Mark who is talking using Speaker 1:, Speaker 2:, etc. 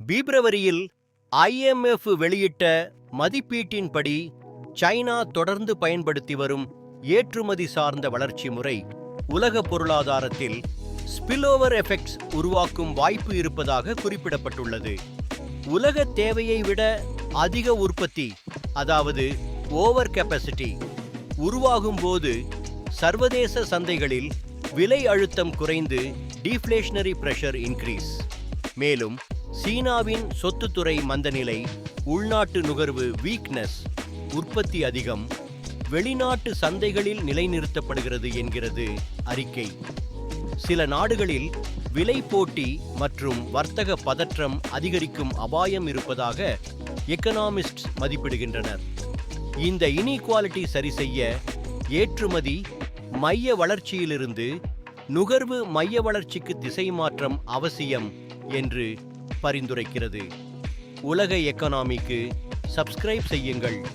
Speaker 1: பிப்ரவரியில் IMF வெளியிட்ட மதிப்பீட்டின்படி China தொடர்ந்து பயன்படுத்தி வரும் ஏற்றுமதி சார்ந்த வளர்ச்சி முறை உலக பொருளாதாரத்தில் ஸ்பில்ஓவர் எஃபெக்ட்ஸ் உருவாக்கும் வாய்ப்பு இருப்பதாக குறிப்பிடப்பட்டுள்ளது. உலக தேவையை விட அதிக உற்பத்தி, அதாவது ஓவர் கெப்பாசிட்டி உருவாகும் போது சர்வதேச சந்தைகளில் விலை அழுத்தம் குறைந்து டீஃப்ளேஷனரி பிரஷர் இன்க்ரீஸ். மேலும் சீனாவின் சொத்துத்துறை மந்தநிலை, உள்நாட்டு நுகர்வு வீக்னஸ், உற்பத்தி அதிகம், வெளிநாட்டு சந்தைகளில் நிலைநிறுத்தப்படுகிறது என்கிறது அறிக்கை. சில நாடுகளில் விலை போட்டி மற்றும் வர்த்தக பதற்றம் அதிகரிக்கும் அபாயம் இருப்பதாக எக்கனாமிஸ்ட்ஸ் மதிப்பிடுகின்றனர். இந்த இன்இக்வாலிட்டி சரி செய்ய ஏற்றுமதி மைய வளர்ச்சியிலிருந்து நுகர்வு மைய வளர்ச்சிக்கு திசை மாற்றம் அவசியம் என்று பரிந்துரைக்கிறது. உலக எக்கனாமிக்கு சப்ஸ்கிரைப் செய்யுங்கள்.